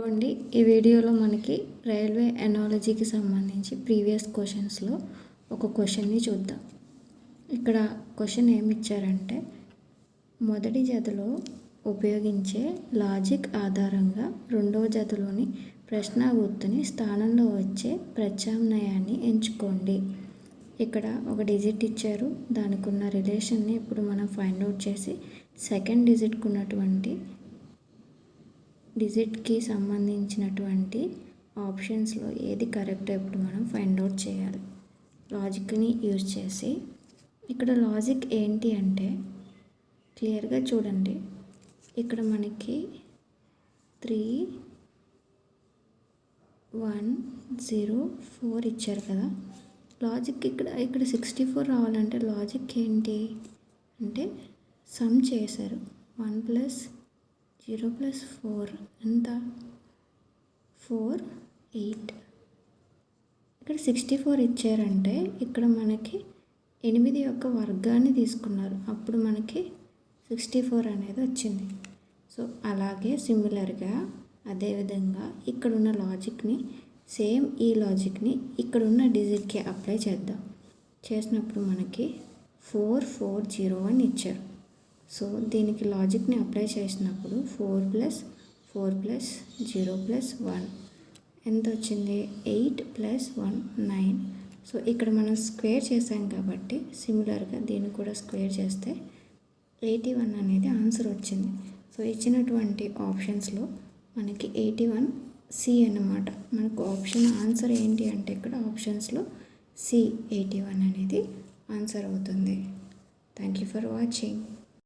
అండి ఈ వీడియోలో మనకి రైల్వే ఎనాలజీకి సంబంధించి ప్రీవియస్ క్వశ్చన్స్లో ఒక క్వశ్చన్ని చూద్దాం. ఇక్కడ క్వశ్చన్ ఏమి ఇచ్చారంటే, మొదటి జతలో ఉపయోగించే లాజిక్ ఆధారంగా రెండవ జతలోని ప్రశ్న గుర్తుని స్థానంలో వచ్చే ప్రత్యామ్నాయాన్ని ఎంచుకోండి. ఇక్కడ ఒక డిజిట్ ఇచ్చారు, దానికి ఉన్న రిలేషన్ని ఇప్పుడు మనం ఫైండ్ అవుట్ చేసి సెకండ్ డిజిట్కి ఉన్నటువంటి డిజిట్కి సంబంధించినటువంటి ఆప్షన్స్లో ఏది కరెక్ట్ ఇప్పుడు మనం ఫైండ్ అవుట్ చేయాలి లాజిక్ని యూజ్ చేసి. ఇక్కడ లాజిక్ ఏంటి అంటే క్లియర్గా చూడండి, ఇక్కడ మనకి 3, 1, 0, 4 ఇచ్చారు కదా. లాజిక్ ఇక్కడ 64 రావాలంటే లాజిక్ ఏంటి అంటే సమ్ చేశారు. 1 + 0 + 4 ఎంత 4, 8. ఇక్కడ 64 ఇచ్చారంటే ఇక్కడ మనకి 8 యొక్క వర్గాన్ని తీసుకున్నారు, అప్పుడు మనకి 64 అనేది వచ్చింది. సో అలాగే సిమిలర్గా అదేవిధంగా ఇక్కడున్న లాజిక్ని సేమ్ ఈ లాజిక్ని ఇక్కడున్న డిజిట్కి అప్లై చేద్దాం. చేసినప్పుడు మనకి 4, 4, 0 అని ఇచ్చారు. సో దీనికి లాజిక్ని అప్లై చేసినప్పుడు 4 + 4 + 0 + 1 ఎంత వచ్చింది 8 + 1 9. సో ఇక్కడ మనం స్క్వేర్ చేసాం కాబట్టి సిమిలర్గా దీన్ని కూడా స్క్వేర్ చేస్తే 81 అనేది ఆన్సర్ వచ్చింది. సో ఇచ్చినటువంటి ఆప్షన్స్లో మనకి 81 సి అన్నమాట. మనకు ఆప్షన్ ఆన్సర్ ఏంటి అంటే ఇక్కడ ఆప్షన్స్లో సి 81 అనేది ఆన్సర్ అవుతుంది. Thank you for watching.